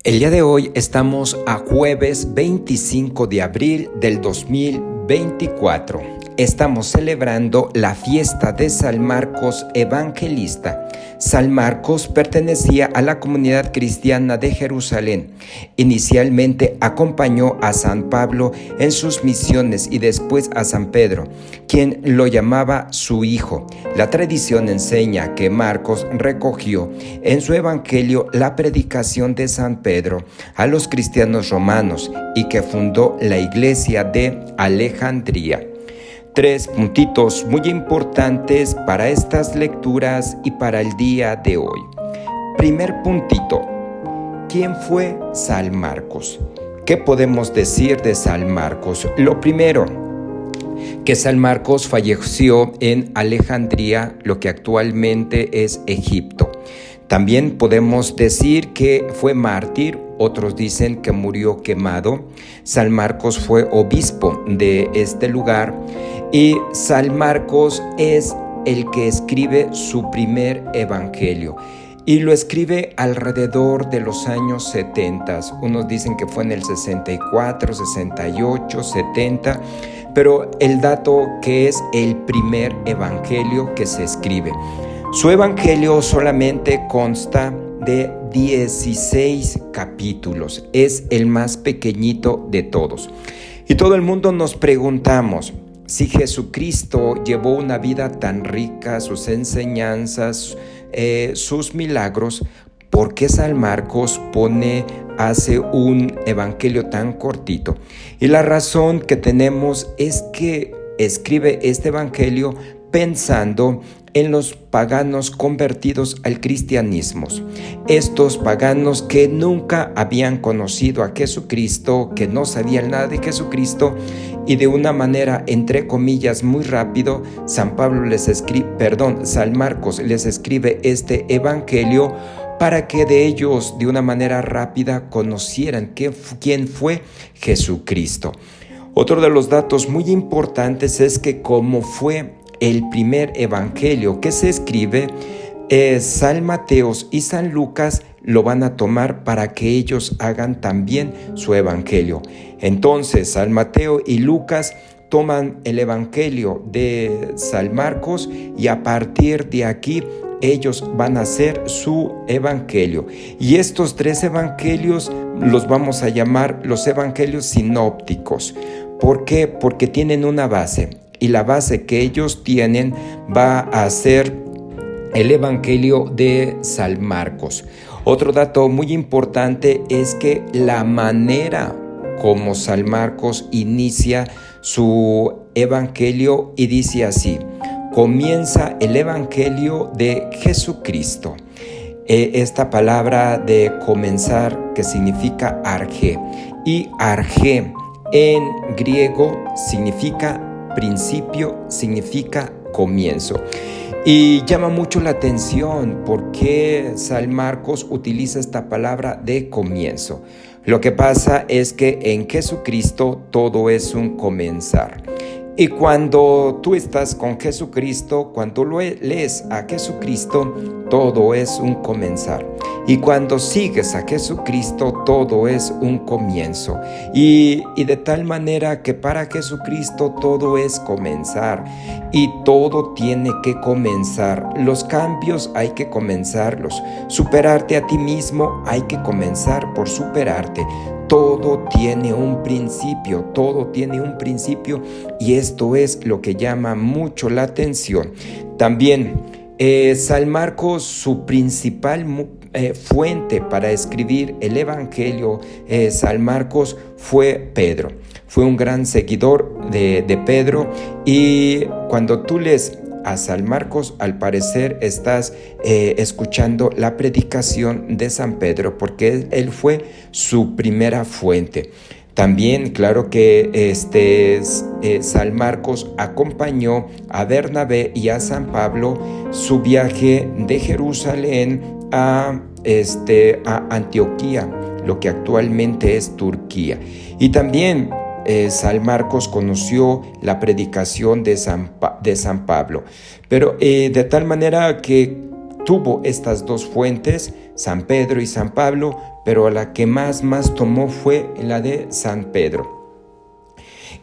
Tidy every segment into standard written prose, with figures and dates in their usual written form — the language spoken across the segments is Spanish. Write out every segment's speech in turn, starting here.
El día de hoy estamos a jueves 25 de abril del 2024. Estamos celebrando la fiesta de San Marcos Evangelista. San Marcos pertenecía a la comunidad cristiana de Jerusalén. Inicialmente acompañó a San Pablo en sus misiones y después a San Pedro, quien lo llamaba su hijo. La tradición enseña que Marcos recogió en su evangelio la predicación de San Pedro a los cristianos romanos y que fundó la iglesia de Alejandría. 3 puntitos muy importantes para estas lecturas y para el día de hoy. Primer puntito, ¿quién fue San Marcos? ¿Qué podemos decir de San Marcos? Lo primero, que San Marcos falleció en Alejandría, lo que actualmente es Egipto. También podemos decir que fue mártir, otros dicen que murió quemado. San Marcos fue obispo de este lugar y San Marcos es el que escribe su primer evangelio. Y lo escribe alrededor de los años 70. Unos dicen que fue en el 64, 68, 70, pero el dato que es el primer evangelio que se escribe. Su evangelio solamente consta de 16 capítulos. Es el más pequeñito de todos. Y todo el mundo nos preguntamos, si Jesucristo llevó una vida tan rica, sus enseñanzas, sus milagros, ¿por qué San Marcos hace un evangelio tan cortito? Y la razón que tenemos es que escribe este evangelio pensando en los paganos convertidos al cristianismo. Estos paganos que nunca habían conocido a Jesucristo, que no sabían nada de Jesucristo, y de una manera, entre comillas, muy rápido, San Marcos les escribe este evangelio para que de ellos, de una manera rápida, conocieran quién fue Jesucristo. Otro de los datos muy importantes es que como fue el primer evangelio que se escribe, San Mateo y San Lucas lo van a tomar para que ellos hagan también su evangelio. Entonces, San Mateo y Lucas toman el evangelio de San Marcos y a partir de aquí ellos van a hacer su evangelio. Y estos 3 evangelios los vamos a llamar los evangelios sinópticos. ¿Por qué? Porque tienen una base. Y la base que ellos tienen va a ser el evangelio de San Marcos. Otro dato muy importante es que la manera como San Marcos inicia su evangelio y dice así: comienza el evangelio de Jesucristo. Esta palabra de comenzar que significa arge, y arge en griego significa principio, significa comienzo. Y llama mucho la atención porque San Marcos utiliza esta palabra de comienzo. Lo que pasa es que en Jesucristo todo es un comenzar. Y cuando tú estás con Jesucristo, cuando lees a Jesucristo, todo es un comenzar. Y cuando sigues a Jesucristo, todo es un comienzo. Y de tal manera que para Jesucristo todo es comenzar. Y todo tiene que comenzar. Los cambios hay que comenzarlos. Superarte a ti mismo hay que comenzar por superarte. Todo tiene un principio, y esto es lo que llama mucho la atención. También San Marcos, su principal fuente para escribir el evangelio, San Marcos, fue Pedro. Fue un gran seguidor de Pedro, y cuando tú lees a San Marcos, al parecer estás escuchando la predicación de San Pedro, porque él fue su primera fuente. También, claro que San Marcos acompañó a Bernabé y a San Pablo su viaje de Jerusalén a Antioquía, lo que actualmente es Turquía. Y también San Marcos conoció la predicación de San Pablo, pero de tal manera que tuvo estas 2 fuentes, San Pedro y San Pablo, pero la que más tomó fue la de San Pedro.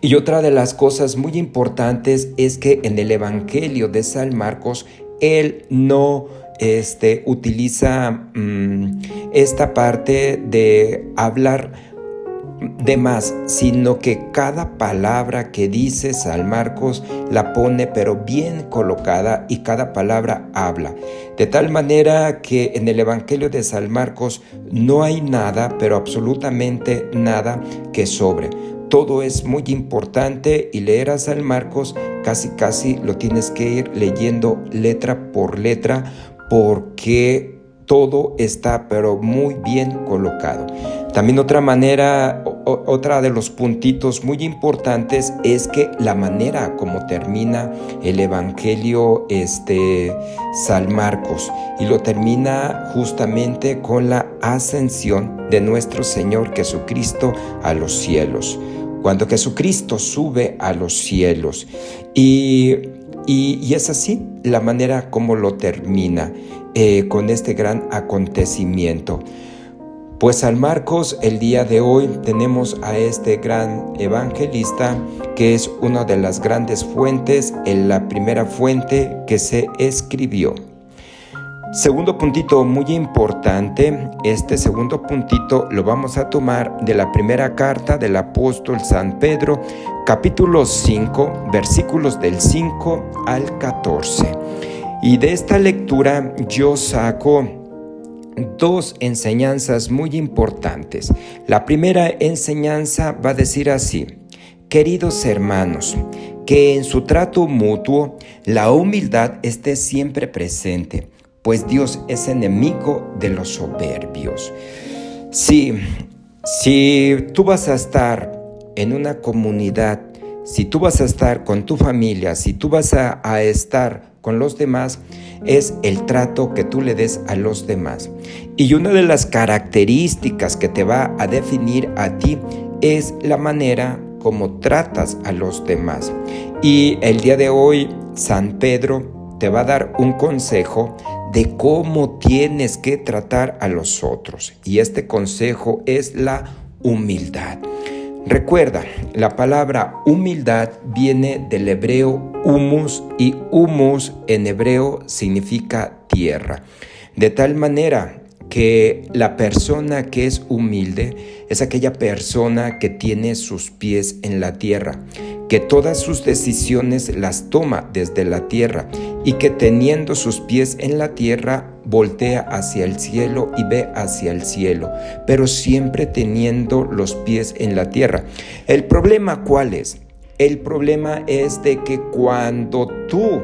Y otra de las cosas muy importantes es que en el Evangelio de San Marcos, él no utiliza esta parte de hablar de más, sino que cada palabra que dice San Marcos la pone pero bien colocada y cada palabra habla. De tal manera que en el Evangelio de San Marcos no hay nada, pero absolutamente nada que sobre. Todo es muy importante y leer a San Marcos casi lo tienes que ir leyendo letra por letra porque todo está pero muy bien colocado. También otra de los puntitos muy importantes es que la manera como termina el Evangelio San Marcos, y lo termina justamente con la ascensión de nuestro Señor Jesucristo a los cielos. Cuando Jesucristo sube a los cielos y es así la manera como lo termina con este gran acontecimiento. Pues San Marcos, el día de hoy tenemos a este gran evangelista que es una de las grandes fuentes, la primera fuente que se escribió. Segundo puntito muy importante, este segundo puntito lo vamos a tomar de la primera carta del apóstol San Pedro, capítulo 5, versículos del 5 al 14. Y de esta lectura yo saco dos enseñanzas muy importantes. La primera enseñanza va a decir así: queridos hermanos, que en su trato mutuo la humildad esté siempre presente, pues Dios es enemigo de los soberbios. Si tú vas a estar en una comunidad, si tú vas a estar con tu familia, si tú vas a estar con los demás, es el trato que tú le des a los demás. Y una de las características que te va a definir a ti es la manera como tratas a los demás. Y el día de hoy, San Pedro te va a dar un consejo de cómo tienes que tratar a los otros. Y este consejo es la humildad. Recuerda, la palabra humildad viene del hebreo humus, y humus en hebreo significa tierra. De tal manera que la persona que es humilde es aquella persona que tiene sus pies en la tierra, que todas sus decisiones las toma desde la tierra y que teniendo sus pies en la tierra voltea hacia el cielo y ve hacia el cielo, pero siempre teniendo los pies en la tierra. ¿El problema cuál es? El problema es de que cuando tú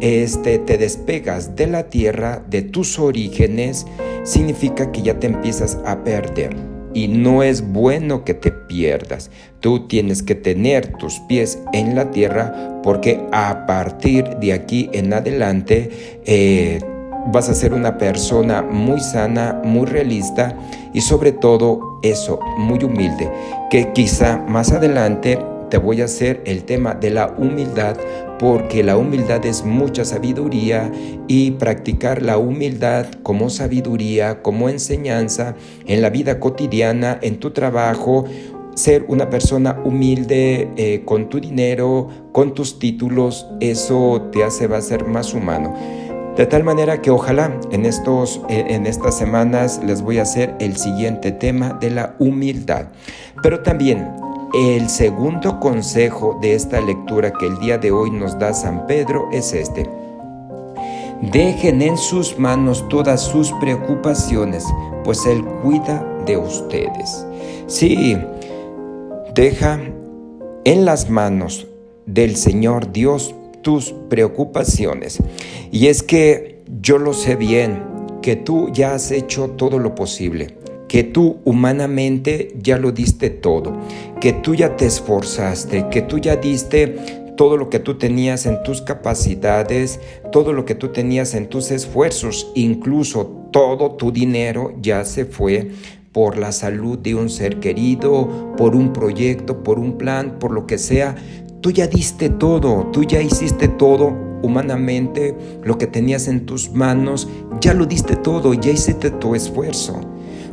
te despegas de la tierra, de tus orígenes, significa que ya te empiezas a perder. Y no es bueno que te pierdas. Tú tienes que tener tus pies en la tierra, porque a partir de aquí en adelante vas a ser una persona muy sana, muy realista y sobre todo eso, muy humilde, que quizá más adelante te voy a hacer el tema de la humildad, porque la humildad es mucha sabiduría y practicar la humildad como sabiduría, como enseñanza en la vida cotidiana, en tu trabajo, ser una persona humilde con tu dinero, con tus títulos, eso va a ser más humano. De tal manera que ojalá en estas semanas les voy a hacer el siguiente tema de la humildad. Pero también el segundo consejo de esta lectura que el día de hoy nos da San Pedro es este: dejen en sus manos todas sus preocupaciones, pues Él cuida de ustedes. Sí, deja en las manos del Señor Dios tus preocupaciones. Y es que yo lo sé bien, que tú ya has hecho todo lo posible, que tú humanamente ya lo diste todo, que tú ya te esforzaste, que tú ya diste todo lo que tú tenías en tus capacidades, todo lo que tú tenías en tus esfuerzos, incluso todo tu dinero ya se fue por la salud de un ser querido, por un proyecto, por un plan, por lo que sea. Tú ya diste todo, tú ya hiciste todo humanamente, lo que tenías en tus manos ya lo diste todo, ya hiciste tu esfuerzo.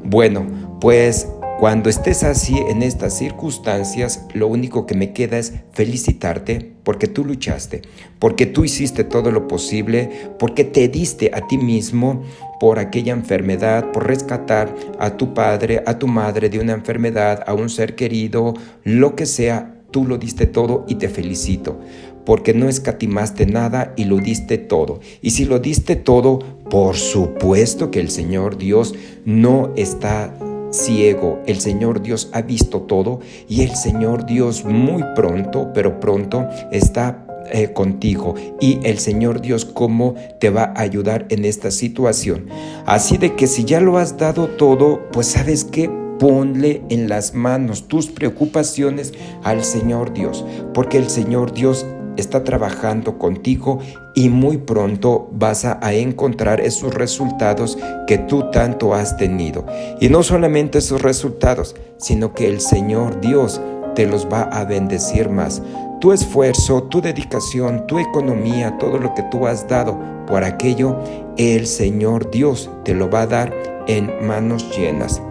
Bueno, pues cuando estés así en estas circunstancias, lo único que me queda es felicitarte porque tú luchaste, porque tú hiciste todo lo posible, porque te diste a ti mismo por aquella enfermedad, por rescatar a tu padre, a tu madre de una enfermedad, a un ser querido, lo que sea. Tú lo diste todo y te felicito, porque no escatimaste nada y lo diste todo. Y si lo diste todo, por supuesto que el Señor Dios no está ciego. El Señor Dios ha visto todo y el Señor Dios muy pronto, pero pronto está contigo, y el Señor Dios cómo te va a ayudar en esta situación. Así de que si ya lo has dado todo, pues ¿sabes qué? Ponle en las manos tus preocupaciones al Señor Dios, porque el Señor Dios está trabajando contigo y muy pronto vas a encontrar esos resultados que tú tanto has tenido. Y no solamente esos resultados, sino que el Señor Dios te los va a bendecir más. Tu esfuerzo, tu dedicación, tu economía, todo lo que tú has dado por aquello, el Señor Dios te lo va a dar en manos llenas.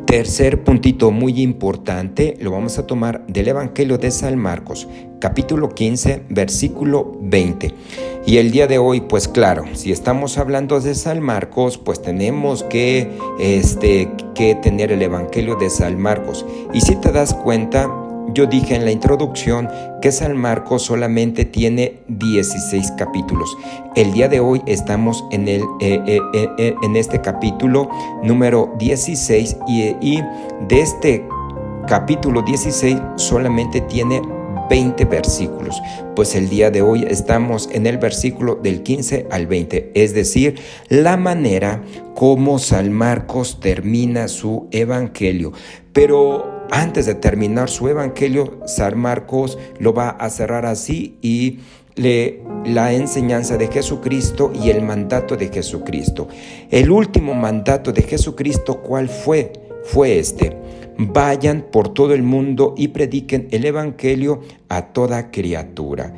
Tercer puntito muy importante, lo vamos a tomar del Evangelio de San Marcos, capítulo 15, versículo 20. Y el día de hoy, pues claro, si estamos hablando de San Marcos, pues tenemos que tener el Evangelio de San Marcos. Y si te das cuenta, yo dije en la introducción que San Marcos solamente tiene 16 capítulos. El día de hoy estamos en este capítulo número 16 y de este capítulo 16 solamente tiene 20 versículos. Pues el día de hoy estamos en el versículo del 15 al 20, es decir, la manera como San Marcos termina su evangelio. Pero antes de terminar su evangelio, San Marcos lo va a cerrar así y la enseñanza de Jesucristo y el mandato de Jesucristo. El último mandato de Jesucristo, ¿cuál fue? Fue este: vayan por todo el mundo y prediquen el evangelio a toda criatura.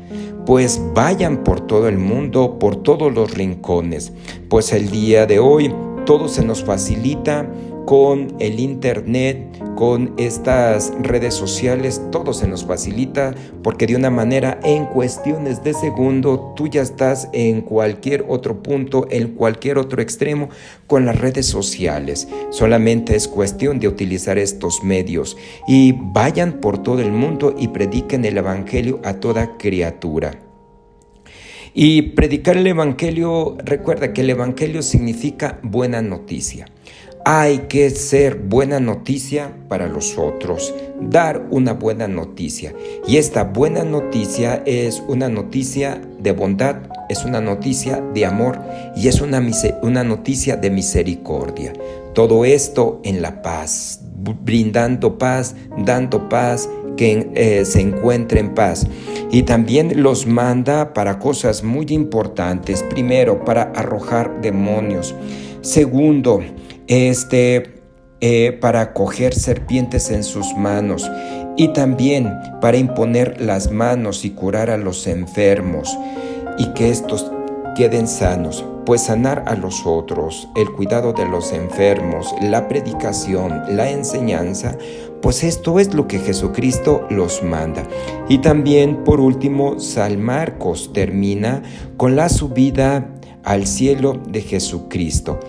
Pues vayan por todo el mundo, por todos los rincones. Pues el día de hoy todo se nos facilita con el internet, con estas redes sociales, todo se nos facilita porque de una manera, en cuestiones de segundo, tú ya estás en cualquier otro punto, en cualquier otro extremo con las redes sociales. Solamente es cuestión de utilizar estos medios y vayan por todo el mundo y prediquen el evangelio a toda criatura. Y predicar el evangelio, recuerda que el evangelio significa buena noticia. Hay que ser buena noticia para los otros, dar una buena noticia. Y esta buena noticia es una noticia de bondad, es una noticia de amor y es una noticia de misericordia. Todo esto en la paz, brindando paz, dando paz, que se encuentre en paz. Y también los manda para cosas muy importantes. Primero, para arrojar demonios. Segundo, para coger serpientes en sus manos, y también para imponer las manos y curar a los enfermos y que estos queden sanos. Pues sanar a los otros, el cuidado de los enfermos, la predicación, la enseñanza, pues esto es lo que Jesucristo los manda. Y también, por último, San Marcos termina con la subida al cielo de Jesucristo.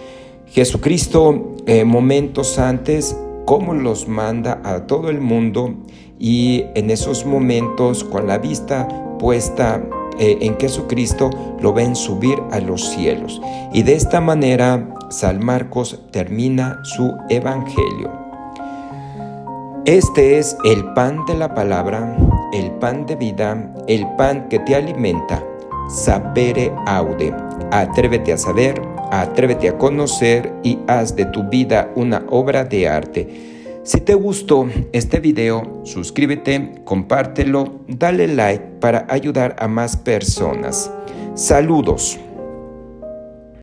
Jesucristo, momentos antes, cómo los manda a todo el mundo, y en esos momentos, con la vista puesta en Jesucristo, lo ven subir a los cielos. Y de esta manera, San Marcos termina su evangelio. Este es el pan de la palabra, el pan de vida, el pan que te alimenta. Sapere aude. Atrévete a saber, atrévete a conocer y haz de tu vida una obra de arte. Si te gustó este video, suscríbete, compártelo, dale like para ayudar a más personas. Saludos.